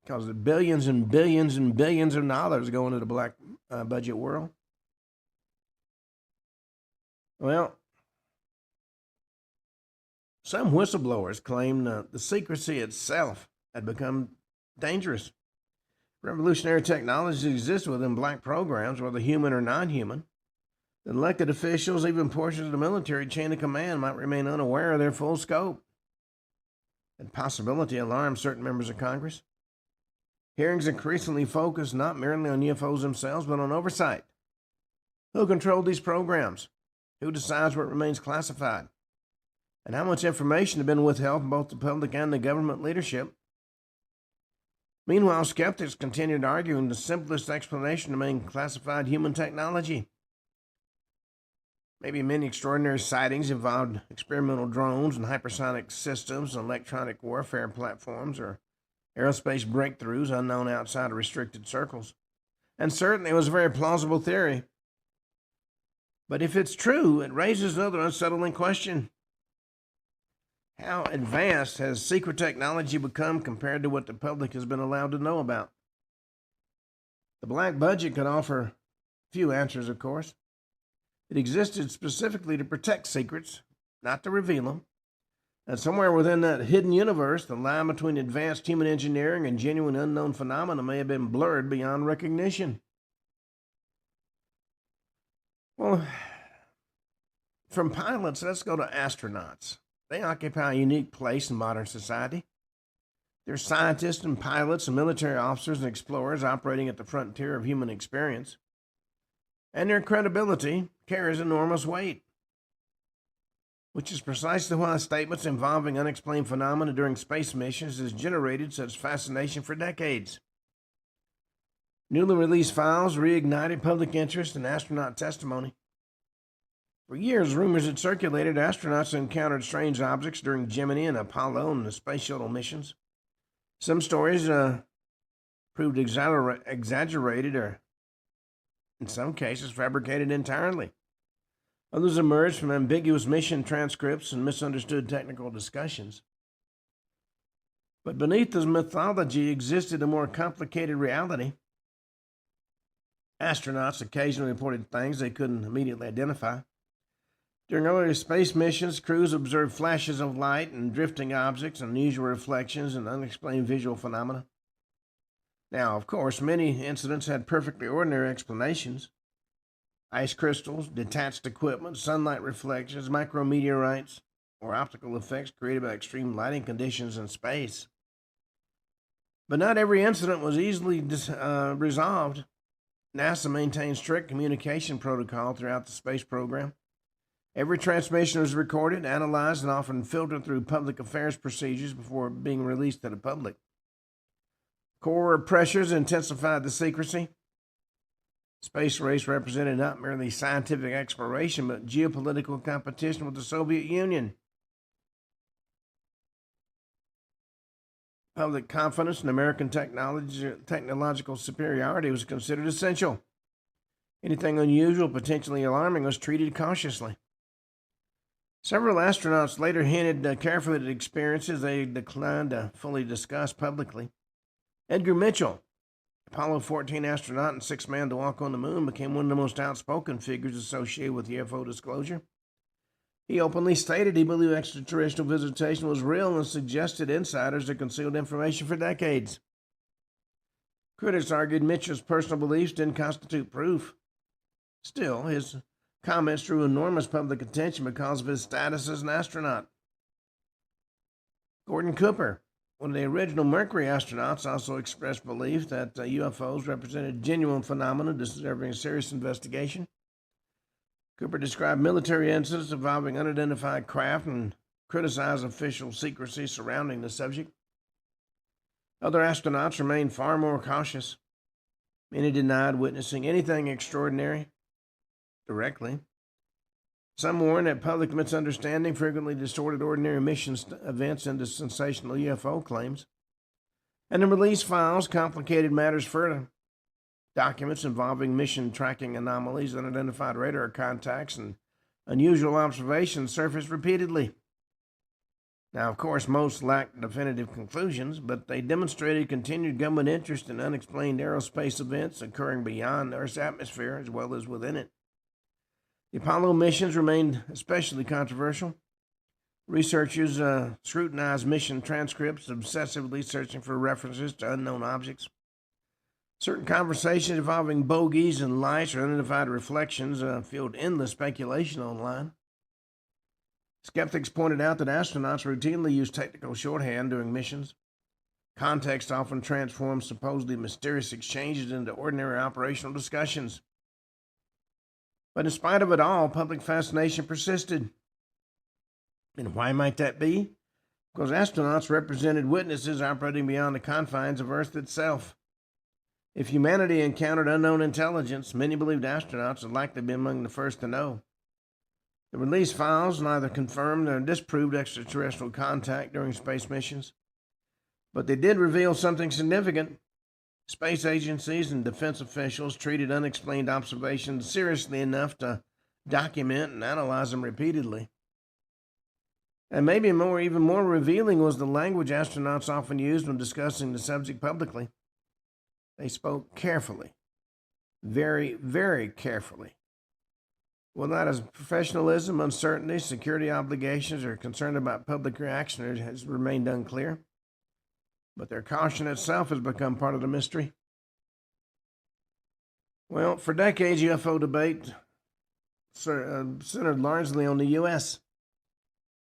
because the billions and billions and billions of dollars go into the black budget world. Well, some whistleblowers claim the secrecy itself had become dangerous. Revolutionary technologies exist within black programs, whether human or non-human. The elected officials, even portions of the military chain of command, might remain unaware of their full scope. That possibility alarms certain members of Congress. Hearings increasingly focus not merely on UFOs themselves, but on oversight. Who controlled these programs? Who decides what remains classified? And how much information has been withheld from both the public and the government leadership? Meanwhile, skeptics continued arguing the simplest explanation remained classified human technology. Maybe many extraordinary sightings involved experimental drones and hypersonic systems and electronic warfare platforms, or aerospace breakthroughs unknown outside of restricted circles. And certainly it was a very plausible theory. But if it's true, it raises another unsettling question. How advanced has secret technology become compared to what the public has been allowed to know about? The black budget could offer few answers, of course. It existed specifically to protect secrets, not to reveal them. And somewhere within that hidden universe, the line between advanced human engineering and genuine unknown phenomena may have been blurred beyond recognition. Well, from pilots, let's go to astronauts. They occupy a unique place in modern society. They're scientists and pilots and military officers and explorers operating at the frontier of human experience. And their credibility carries enormous weight, which is precisely why statements involving unexplained phenomena during space missions has generated such fascination for decades. Newly released files reignited public interest in astronaut testimony. For years, rumors had circulated astronauts encountered strange objects during Gemini and Apollo and the space shuttle missions. Some stories proved exaggerated or, in some cases, fabricated entirely. Others emerged from ambiguous mission transcripts and misunderstood technical discussions. But beneath this mythology existed a more complicated reality. Astronauts occasionally reported things they couldn't immediately identify. During earlier space missions, crews observed flashes of light and drifting objects, unusual reflections, and unexplained visual phenomena. Now, of course, many incidents had perfectly ordinary explanations. Ice crystals, detached equipment, sunlight reflections, micrometeorites, or optical effects created by extreme lighting conditions in space. But not every incident was easily resolved. NASA maintained strict communication protocol throughout the space program. Every transmission was recorded, analyzed, and often filtered through public affairs procedures before being released to the public. Core pressures intensified the secrecy. Space race represented not merely scientific exploration, but geopolitical competition with the Soviet Union. Public confidence in American technological superiority was considered essential. Anything unusual, potentially alarming, was treated cautiously. Several astronauts later hinted carefully at experiences they declined to fully discuss publicly. Edgar Mitchell, Apollo 14 astronaut and sixth man to walk on the moon, became one of the most outspoken figures associated with UFO disclosure. He openly stated he believed extraterrestrial visitation was real and suggested insiders had concealed information for decades. Critics argued Mitchell's personal beliefs didn't constitute proof. Still, his comments drew enormous public attention because of his status as an astronaut. Gordon Cooper, one of the original Mercury astronauts, also expressed belief that UFOs represented genuine phenomena deserving serious investigation. Cooper described military incidents involving unidentified craft and criticized official secrecy surrounding the subject. Other astronauts remained far more cautious. Many denied witnessing anything extraordinary directly. Some warned that public misunderstanding frequently distorted ordinary mission events into sensational UFO claims. And the release files complicated matters further. Documents involving mission tracking anomalies, unidentified radar contacts, and unusual observations surfaced repeatedly. Now, of course, most lacked definitive conclusions, but they demonstrated continued government interest in unexplained aerospace events occurring beyond Earth's atmosphere as well as within it. The Apollo missions remained especially controversial. Researchers scrutinized mission transcripts, obsessively searching for references to unknown objects. Certain conversations involving bogies and lights or unidentified reflections fueled endless speculation online. Skeptics pointed out that astronauts routinely use technical shorthand during missions. Context often transforms supposedly mysterious exchanges into ordinary operational discussions. But in spite of it all, public fascination persisted. And why might that be? Because astronauts represented witnesses operating beyond the confines of Earth itself. If humanity encountered unknown intelligence, many believed astronauts would likely be among the first to know. The release files neither confirmed nor disproved extraterrestrial contact during space missions, but they did reveal something significant. Space agencies and defense officials treated unexplained observations seriously enough to document and analyze them repeatedly. And maybe even more revealing was the language astronauts often used when discussing the subject publicly. They spoke carefully, very, very carefully. Whether that is professionalism, uncertainty, security obligations, or concern about public reaction has remained unclear. But their caution itself has become part of the mystery. Well, for decades, UFO debate centered largely on the U.S.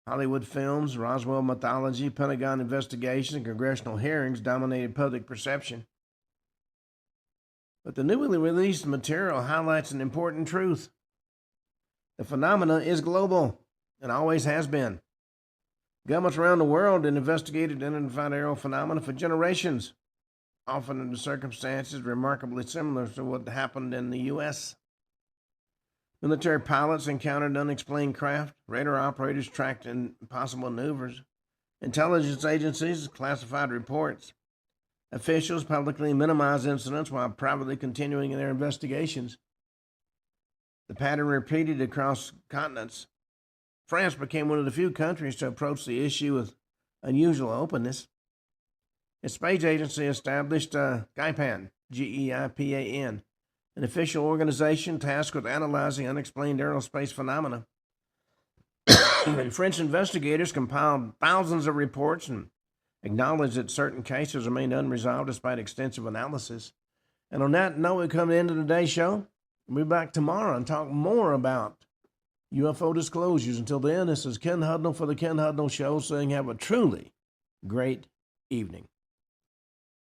Hollywood films, Roswell mythology, Pentagon investigations, and congressional hearings dominated public perception. But the newly released material highlights an important truth. The phenomena is global and always has been. Governments around the world have investigated unidentified aerial phenomena for generations, often under circumstances remarkably similar to what happened in the U.S. Military pilots encountered unexplained craft, radar operators tracked impossible maneuvers, intelligence agencies classified reports. Officials publicly minimized incidents while privately continuing their investigations. The pattern repeated across continents. France became one of the few countries to approach the issue with unusual openness. Its space agency established GEIPAN, G-E-I-P-A-N, an official organization tasked with analyzing unexplained aerospace phenomena. And French investigators compiled thousands of reports and acknowledged that certain cases remained unresolved despite extensive analysis. And on that note, we come to the end of today's show. We'll be back tomorrow and talk more about UFO disclosures. Until then, this is Ken Hudnall for the Ken Hudnall Show saying have a truly great evening.